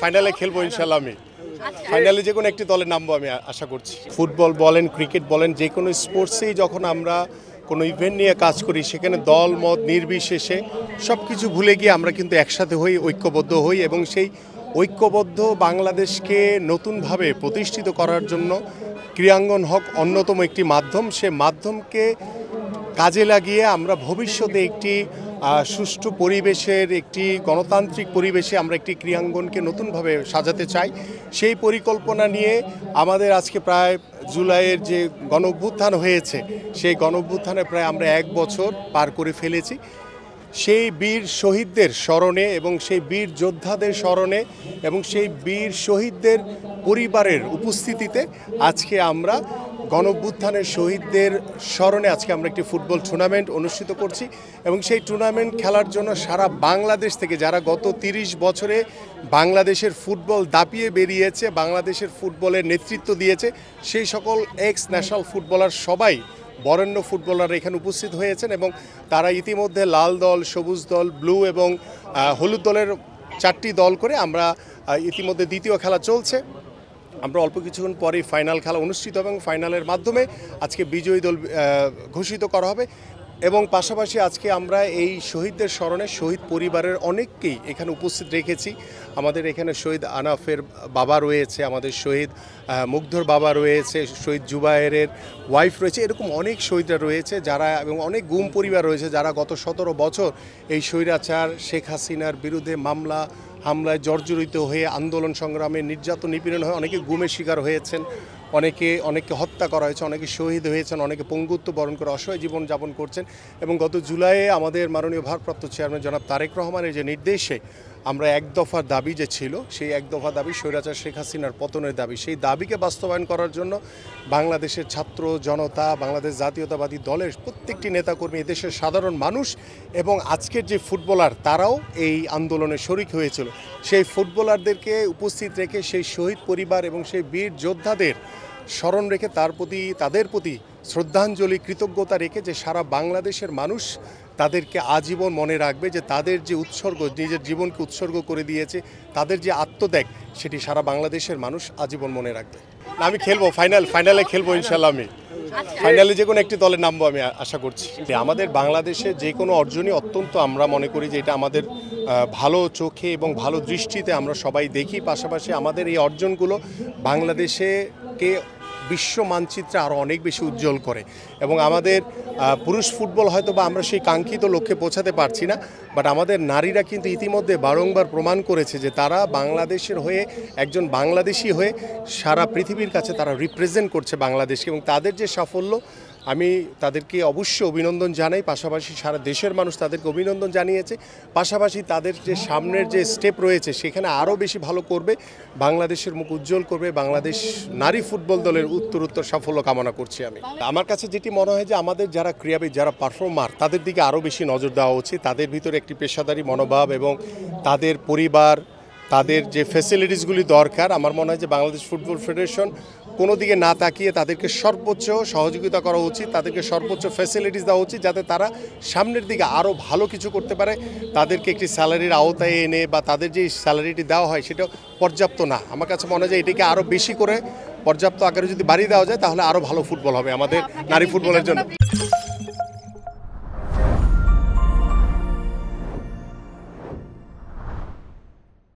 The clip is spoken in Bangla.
ফাইনালে খেলবো ইনশাল্লাহ। আমি ফাইনালে যে কোনো একটি দলে নামবো আমি আশা করছি। ফুটবল বলেন, ক্রিকেট বলেন, যে কোনো স্পোর্টসেই যখন আমরা কোনো ইভেন্ট নিয়ে কাজ করি সেখানে দল মত নির্বিশেষে সব কিছু ভুলে গিয়ে আমরা কিন্তু একসাথে হই, ঐক্যবদ্ধ হই এবং সেই ঐক্যবদ্ধ বাংলাদেশকে নতুনভাবে প্রতিষ্ঠিত করার জন্য ক্রীড়াঙ্গন হক অন্যতম একটি মাধ্যম। সে মাধ্যমকে কাজে লাগিয়ে আমরা ভবিষ্যতে একটি সুষ্ঠু পরিবেশের, একটি গণতান্ত্রিক পরিবেশে আমরা একটি ক্রীড়াঙ্গনকে নতুনভাবে সাজাতে চাই। সেই পরিকল্পনা নিয়ে আমাদের আজকে প্রায় জুলাইয়ের যে গণঅভ্যুত্থান হয়েছে সেই গণঅভ্যুত্থানে প্রায় আমরা 1 বছর পার করে ফেলেছি। সেই বীর শহীদদের স্মরণে এবং সেই বীর যোদ্ধাদের স্মরণে এবং সেই বীর শহীদদের পরিবারের উপস্থিতিতে আজকে আমরা গণঅভ্যুত্থানের শহীদদের স্মরণে আজকে আমরা একটি ফুটবল টুর্নামেন্ট অনুষ্ঠিত করছি এবং সেই টুর্নামেন্ট খেলার জন্য সারা বাংলাদেশ থেকে যারা গত 30 বছরে বাংলাদেশের ফুটবল দাপিয়ে বেরিয়েছে, বাংলাদেশের ফুটবলের নেতৃত্ব দিয়েছে, সেই সকল এক্স ন্যাশনাল ফুটবলার সবাই বরেণ্য ফুটবলাররা এখানে উপস্থিত হয়েছেন এবং তারা ইতিমধ্যে লাল দল, সবুজ দল, ব্লু এবং হলুদ দলের 4টি দল করে আমরা ইতিমধ্যে দ্বিতীয় খেলা চলছে। আমরা অল্প কিছুক্ষণ পরেই ফাইনাল খেলা অনুষ্ঠিত হবে এবং ফাইনালের মাধ্যমে আজকে বিজয়ী দল ঘোষিত করা হবে এবং পাশাপাশি আজকে আমরা এই শহীদদের স্মরণে শহীদ পরিবারের অনেককেই এখানে উপস্থিত রেখেছি। আমাদের এখানে শহীদ আনাফের বাবা রয়েছে, আমাদের শহীদ মুগ্ধর বাবা রয়েছে, শহীদ জুবায়েরের ওয়াইফ রয়েছে, এরকম অনেক শহীদরা রয়েছে যারা এবং অনেক গুম পরিবার রয়েছে যারা গত 17 বছর এই স্বৈরাচার শেখ হাসিনার বিরুদ্ধে হামলায় জর্জরিত হয়ে আন্দোলন সংগ্রামে নির্যাতন নিপীড়ন হয়ে অনেকে গুমের শিকার হয়েছেন, অনেকে হত্যা করা হয়েছে, অনেকে শহীদ হয়েছেন, অনেকে পঙ্গুত্ব বরণ করে অসহায় জীবন যাপন করছেন এবং গত জুলাইয়ে আমাদের মাননীয় ভারপ্রাপ্ত চেয়ারম্যান জনাব তারেক রহমানের যে নির্দেশে আমরা 1 দফা দাবি যে ছিল সেই 1 দফা দাবি স্বৈরাচার শেখ হাসিনার পতনের দাবি, সেই দাবিকে বাস্তবায়ন করার জন্য বাংলাদেশের ছাত্র জনতা, বাংলাদেশ জাতীয়তাবাদী দলের প্রত্যেকটি নেতাকর্মী, দেশের সাধারণ মানুষ এবং আজকের যে ফুটবলার তারাও এই আন্দোলনে শরিক হয়েছিল। সেই ফুটবলারদেরকে উপস্থিত রেখে সেই শহীদ পরিবার এবং সেই বীর যোদ্ধাদের স্মরণ রেখে তাদের প্রতি শ্রদ্ধাঞ্জলি, কৃতজ্ঞতা রেখে যে সারা বাংলাদেশের মানুষ তাদেরকে আজীবন মনে রাখবে, যে তাদের যে উৎসর্গ, নিজের জীবনকে উৎসর্গ করে দিয়েছে, তাদের যে আত্মত্যাগ সেটি সারা বাংলাদেশের মানুষ আজীবন মনে রাখবে। আমি খেলবো ফাইনালে খেলবো ইনশাল্লাহ। আমি ফাইনালে যে কোনো একটি দলে নামবো আমি আশা করছি। আমাদের বাংলাদেশে যে কোনো অর্জনই অত্যন্ত, আমরা মনে করি যে এটা আমাদের ভালো চোখে এবং ভালো দৃষ্টিতে আমরা সবাই দেখি। পাশাপাশি আমাদের এই অর্জনগুলো বাংলাদেশকে বিশ্ব মানচিত্রে আরও অনেক বেশি উজ্জ্বল করে এবং আমাদের পুরুষ ফুটবল হয়তো বা আমরা সেই কাঙ্ক্ষিত লক্ষ্যে পৌঁছাতে পারছি না, বাট আমাদের নারীরা কিন্তু ইতিমধ্যে বারংবার প্রমাণ করেছে যে তারা বাংলাদেশের হয়ে, একজন বাংলাদেশি হয়ে সারা পৃথিবীর কাছে তারা রিপ্রেজেন্ট করছে বাংলাদেশকে এবং তাদের যে সাফল্য, আমি তাদেরকে অবশ্যই অভিনন্দন জানাই। পাশাপাশি সারা দেশের মানুষ তাদেরকে অভিনন্দন জানিয়েছে। পাশাপাশি তাদের যে সামনের যে স্টেপ রয়েছে সেখানে আরও বেশি ভালো করবে, বাংলাদেশের মুখ উজ্জ্বল করবে। বাংলাদেশ নারী ফুটবল দলের উত্তরোত্তর সাফল্য কামনা করছি আমি। আমার কাছে যেটি মনে হয় যে আমাদের যারা ক্রীড়াবিদ, যারা পারফর্মার, তাদের দিকে আরও বেশি নজর দেওয়া উচিত। তাদের ভিতরে একটি পেশাদারি মনোভাব এবং তাদের পরিবার, তাদের যে ফ্যাসিলিটিসগুলি দরকার, আমার মনে হয় যে বাংলাদেশ ফুটবল ফেডারেশন কোনো দিকে না তাকিয়ে তাদেরকে সর্বোচ্চ সহযোগিতা করা উচিত, তাদেরকে সর্বোচ্চ ফ্যাসিলিটিস দেওয়া উচিত যাতে তারা সামনের দিকে আরও ভালো কিছু করতে পারে। তাদেরকে একটি স্যালারির আওতায় এনে বা তাদের যে স্যালারিটি দেওয়া হয় সেটা পর্যাপ্ত না। আমার কাছে মনে হয় যে এটিকে আরও বেশি করে পর্যাপ্ত আকারে যদি বাড়িয়ে দেওয়া যায় তাহলে আরও ভালো ফুটবল হবে আমাদের নারী ফুটবলের জন্য।